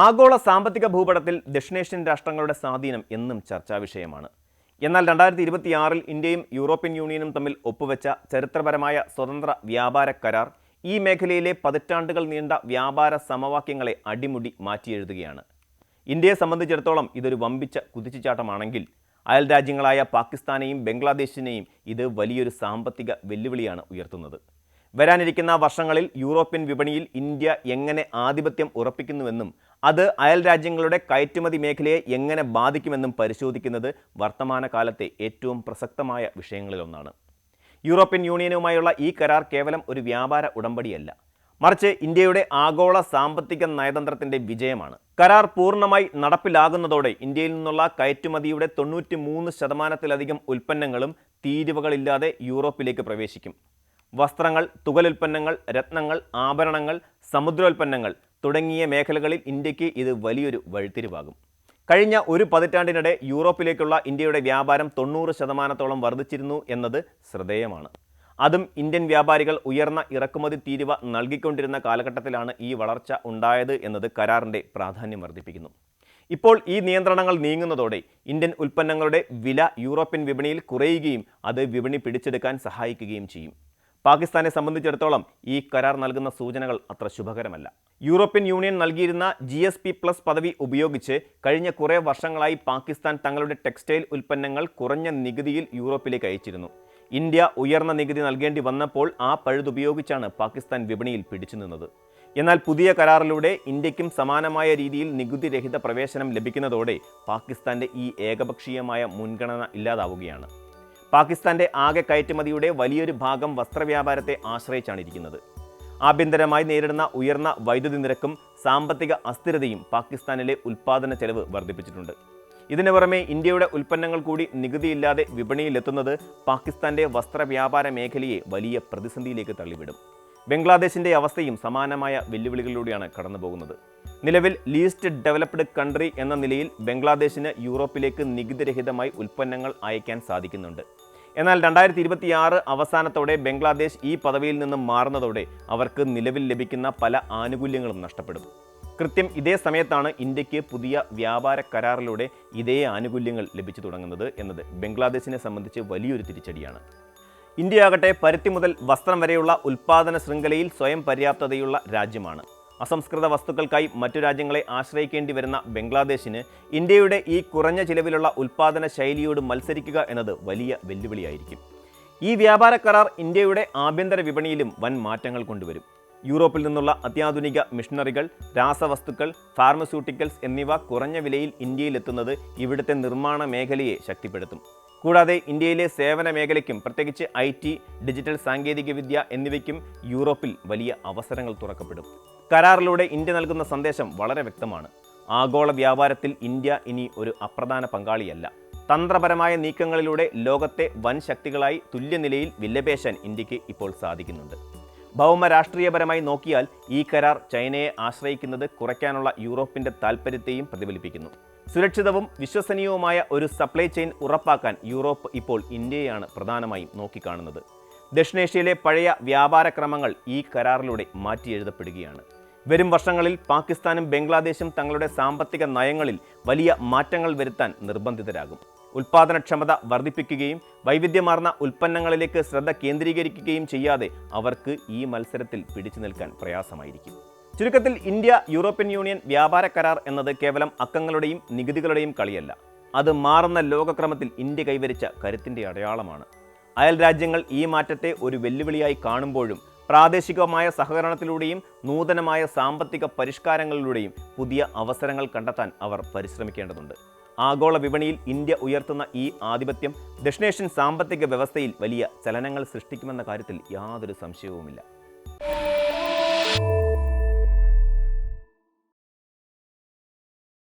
ആഗോള സാമ്പത്തിക ഭൂപടത്തിൽ ദക്ഷിണേഷ്യൻ രാഷ്ട്രങ്ങളുടെ സ്വാധീനം എന്നും ചർച്ചാ വിഷയമാണ്. എന്നാൽ 2026 ഇന്ത്യയും യൂറോപ്യൻ യൂണിയനും തമ്മിൽ ഒപ്പുവെച്ച ചരിത്രപരമായ സ്വതന്ത്ര വ്യാപാര കരാർ ഈ മേഖലയിലെ പതിറ്റാണ്ടുകൾ നീണ്ട വ്യാപാര സമവാക്യങ്ങളെ അടിമുടി മാറ്റിയെഴുതുകയാണ്. ഇന്ത്യയെ സംബന്ധിച്ചിടത്തോളം ഇതൊരു വമ്പിച്ച കുതിച്ചുചാട്ടമാണെങ്കിൽ അയൽ രാജ്യങ്ങളായ പാകിസ്ഥാനെയും ബംഗ്ലാദേശിനെയും ഇത് വലിയൊരു സാമ്പത്തിക വെല്ലുവിളിയാണ് ഉയർത്തുന്നത്. വരാനിരിക്കുന്ന വർഷങ്ങളിൽ യൂറോപ്യൻ വിപണിയിൽ ഇന്ത്യ എങ്ങനെ ആധിപത്യം ഉറപ്പിക്കുന്നുവെന്നും അത് അയൽ രാജ്യങ്ങളുടെ കയറ്റുമതി മേഖലയെ എങ്ങനെ ബാധിക്കുമെന്നും പരിശോധിക്കുന്നത് വർത്തമാനകാലത്തെ ഏറ്റവും പ്രസക്തമായ വിഷയങ്ങളിലൊന്നാണ്. യൂറോപ്യൻ യൂണിയനുമായുള്ള ഈ കരാർ കേവലം ഒരു വ്യാപാര ഉടമ്പടിയല്ല, മറിച്ച് ഇന്ത്യയുടെ ആഗോള സാമ്പത്തിക നയതന്ത്രത്തിൻ്റെ വിജയമാണ്. കരാർ പൂർണ്ണമായി നടപ്പിലാകുന്നതോടെ ഇന്ത്യയിൽ നിന്നുള്ള കയറ്റുമതിയുടെ 93% ഉൽപ്പന്നങ്ങളും തീരുവകളില്ലാതെ യൂറോപ്പിലേക്ക് പ്രവേശിക്കും. വസ്ത്രങ്ങൾ, തുകലുൽപ്പന്നങ്ങൾ, രത്നങ്ങൾ, ആഭരണങ്ങൾ, സമുദ്രോൽപ്പന്നങ്ങൾ തുടങ്ങിയ മേഖലകളിൽ ഇന്ത്യക്ക് ഇത് വലിയൊരു വഴിത്തിരിവാകും. കഴിഞ്ഞ ഒരു പതിറ്റാണ്ടിനിടെ യൂറോപ്പിലേക്കുള്ള ഇന്ത്യയുടെ വ്യാപാരം 90% വർദ്ധിച്ചിരുന്നു എന്നത് ശ്രദ്ധേയമാണ്. അതും ഇന്ത്യൻ വ്യാപാരികൾ ഉയർന്ന ഇറക്കുമതി തീരുവ നൽകിക്കൊണ്ടിരുന്ന കാലഘട്ടത്തിലാണ് ഈ വളർച്ച ഉണ്ടായത് എന്നത് കരാറിൻ്റെ പ്രാധാന്യം വർദ്ധിപ്പിക്കുന്നു. ഇപ്പോൾ ഈ നിയന്ത്രണങ്ങൾ നീങ്ങുന്നതോടെ ഇന്ത്യൻ ഉൽപ്പന്നങ്ങളുടെ വില യൂറോപ്യൻ വിപണിയിൽ കുറയുകയും അത് വിപണി പിടിച്ചെടുക്കാൻ സഹായിക്കുകയും ചെയ്യും. പാകിസ്ഥാനെ സംബന്ധിച്ചിടത്തോളം ഈ കരാർ നൽകുന്ന സൂചനകൾ അത്ര ശുഭകരമല്ല. യൂറോപ്യൻ യൂണിയൻ നൽകിയിരുന്ന GSP+ പദവി ഉപയോഗിച്ച് കഴിഞ്ഞ കുറേ വർഷങ്ങളായി പാകിസ്ഥാൻ തങ്ങളുടെ ടെക്സ്റ്റൈൽ ഉൽപ്പന്നങ്ങൾ കുറഞ്ഞ നികുതിയിൽ യൂറോപ്പിലേക്ക് അയച്ചിരുന്നു. ഇന്ത്യ ഉയർന്ന നികുതി നൽകേണ്ടി വന്നപ്പോൾ ആ പഴുതുപയോഗിച്ചാണ് പാകിസ്ഥാൻ വിപണിയിൽ പിടിച്ചു നിന്നത്. എന്നാൽ പുതിയ കരാറിലൂടെ ഇന്ത്യക്കും സമാനമായ രീതിയിൽ നികുതിരഹിത പ്രവേശനം ലഭിക്കുന്നതോടെ പാകിസ്ഥാന്റെ ഈ ഏകപക്ഷീയമായ മുൻഗണന ഇല്ലാതാവുകയാണ്. പാകിസ്ഥാന്റെ ആകെ കയറ്റുമതിയുടെ വലിയൊരു ഭാഗം വസ്ത്രവ്യാപാരത്തെ ആശ്രയിച്ചാണ് ഇരിക്കുന്നത്. ആഭ്യന്തരമായി നേരിടുന്ന ഉയർന്ന വൈദ്യുതി നിരക്കും സാമ്പത്തിക അസ്ഥിരതയും പാകിസ്ഥാനിലെ ഉൽപ്പാദന ചെലവ് വർദ്ധിപ്പിച്ചിട്ടുണ്ട്. ഇതിനു പുറമെ ഇന്ത്യയുടെ ഉൽപ്പന്നങ്ങൾ കൂടി നികുതിയില്ലാതെ വിപണിയിലെത്തുന്നത് പാകിസ്ഥാന്റെ വസ്ത്രവ്യാപാര മേഖലയെ വലിയ പ്രതിസന്ധിയിലേക്ക് തള്ളിവിടും. ബംഗ്ലാദേശിന്റെ അവസ്ഥയും സമാനമായ വെല്ലുവിളികളിലൂടെയാണ് കടന്നുപോകുന്നത്. നിലവിൽ ലീസ്റ്റ് ഡെവലപ്ഡ് കൺട്രി എന്ന നിലയിൽ ബംഗ്ലാദേശിന് യൂറോപ്പിലേക്ക് നികുതിരഹിതമായി ഉൽപ്പന്നങ്ങൾ അയക്കാൻ സാധിക്കുന്നുണ്ട്. എന്നാൽ 2026 അവസാനത്തോടെ ബംഗ്ലാദേശ് ഈ പദവിയിൽ നിന്നും മാറുന്നതോടെ അവർക്ക് നിലവിൽ ലഭിക്കുന്ന പല ആനുകൂല്യങ്ങളും നഷ്ടപ്പെടും. കൃത്യം ഇതേ സമയത്താണ് ഇന്ത്യക്ക് പുതിയ വ്യാപാര കരാറിലൂടെ ഇതേ ആനുകൂല്യങ്ങൾ ലഭിച്ചു തുടങ്ങുന്നത് എന്നത് ബംഗ്ലാദേശിനെ സംബന്ധിച്ച് വലിയൊരു തിരിച്ചടിയാണ്. ഇന്ത്യയാകട്ടെ പരുത്തി മുതൽ വസ്ത്രം വരെയുള്ള ഉൽപ്പാദന ശൃംഖലയിൽ സ്വയം പര്യാപ്തതയുള്ള രാജ്യമാണ്. അസംസ്കൃത വസ്തുക്കൾക്കായി മറ്റു രാജ്യങ്ങളെ ആശ്രയിക്കേണ്ടി വരുന്ന ബംഗ്ലാദേശിന് ഇന്ത്യയുടെ ഈ കുറഞ്ഞ ചിലവിലുള്ള ഉൽപ്പാദന ശൈലിയോട് മത്സരിക്കുക എന്നത് വലിയ വെല്ലുവിളിയായിരിക്കും. ഈ വ്യാപാര കരാർ ഇന്ത്യയുടെ ആഭ്യന്തര വിപണിയിലും വൻ മാറ്റങ്ങൾ കൊണ്ടുവരും. യൂറോപ്പിൽ നിന്നുള്ള അത്യാധുനിക മിഷനറികൾ, രാസവസ്തുക്കൾ, ഫാർമസ്യൂട്ടിക്കൽസ് എന്നിവ കുറഞ്ഞ വിലയിൽ ഇന്ത്യയിലെത്തുന്നത് ഇവിടുത്തെ നിർമ്മാണ മേഖലയെ ശക്തിപ്പെടുത്തും. കൂടാതെ ഇന്ത്യയിലെ സേവന മേഖലയ്ക്കും പ്രത്യേകിച്ച് IT, ഡിജിറ്റൽ സാങ്കേതികവിദ്യ എന്നിവയ്ക്കും യൂറോപ്പിൽ വലിയ അവസരങ്ങൾ തുറക്കപ്പെടും. കരാറിലൂടെ ഇന്ത്യ നൽകുന്ന സന്ദേശം വളരെ വ്യക്തമാണ്. ആഗോള വ്യാപാരത്തിൽ ഇന്ത്യ ഇനി ഒരു അപ്രധാന പങ്കാളിയല്ല. തന്ത്രപരമായ നീക്കങ്ങളിലൂടെ ലോകത്തെ വൻ ശക്തികളായി തുല്യനിലയിൽ വിലപേശാൻ ഇന്ത്യക്ക് ഇപ്പോൾ സാധിക്കുന്നുണ്ട്. ഭൗമ രാഷ്ട്രീയപരമായി നോക്കിയാൽ ഈ കരാർ ചൈനയെ ആശ്രയിക്കുന്നത് കുറയ്ക്കാനുള്ള യൂറോപ്പിൻ്റെ താൽപ്പര്യത്തെയും പ്രതിഫലിപ്പിക്കുന്നു. സുരക്ഷിതവും വിശ്വസനീയവുമായ ഒരു സപ്ലൈ ചെയിൻ ഉറപ്പാക്കാൻ യൂറോപ്പ് ഇപ്പോൾ ഇന്ത്യയെയാണ് പ്രധാനമായും നോക്കിക്കാണുന്നത്. ദക്ഷിണേഷ്യയിലെ പഴയ വ്യാപാര ക്രമങ്ങൾ ഈ കരാറിലൂടെ മാറ്റിയെഴുതപ്പെടുകയാണ്. വരും വർഷങ്ങളിൽ പാകിസ്ഥാനും ബംഗ്ലാദേശും തങ്ങളുടെ സാമ്പത്തിക നയങ്ങളിൽ വലിയ മാറ്റങ്ങൾ വരുത്താൻ നിർബന്ധിതരാകും. ഉൽപ്പാദനക്ഷമത വർദ്ധിപ്പിക്കുകയും വൈവിധ്യമാർന്ന ഉൽപ്പന്നങ്ങളിലേക്ക് ശ്രദ്ധ കേന്ദ്രീകരിക്കുകയും ചെയ്യാതെ അവർക്ക് ഈ മത്സരത്തിൽ പിടിച്ചു നിൽക്കാൻ പ്രയാസമായിരിക്കും. ചുരുക്കത്തിൽ ഇന്ത്യ യൂറോപ്യൻ യൂണിയൻ വ്യാപാര കരാർ എന്നത് കേവലം അക്കങ്ങളുടെയും നികുതികളുടെയും കളിയല്ല. അത് മാറുന്ന ലോകക്രമത്തിൽ ഇന്ത്യ കൈവരിച്ച കരുത്തിൻ്റെ അടയാളമാണ്. അയൽ രാജ്യങ്ങൾ ഈ മാറ്റത്തെ ഒരു വെല്ലുവിളിയായി കാണുമ്പോഴും പ്രാദേശികമായ സഹകരണത്തിലൂടെയും നൂതനമായ സാമ്പത്തിക പരിഷ്കാരങ്ങളിലൂടെയും പുതിയ അവസരങ്ങൾ കണ്ടെത്താൻ അവർ പരിശ്രമിക്കേണ്ടതുണ്ട്. ആഗോള വിപണിയിൽ ഇന്ത്യ ഉയർത്തുന്ന ഈ ആധിപത്യം ദക്ഷിണേഷ്യൻ സാമ്പത്തിക വ്യവസ്ഥയിൽ വലിയ ചലനങ്ങൾ സൃഷ്ടിക്കുമെന്ന കാര്യത്തിൽ യാതൊരു സംശയവുമില്ല.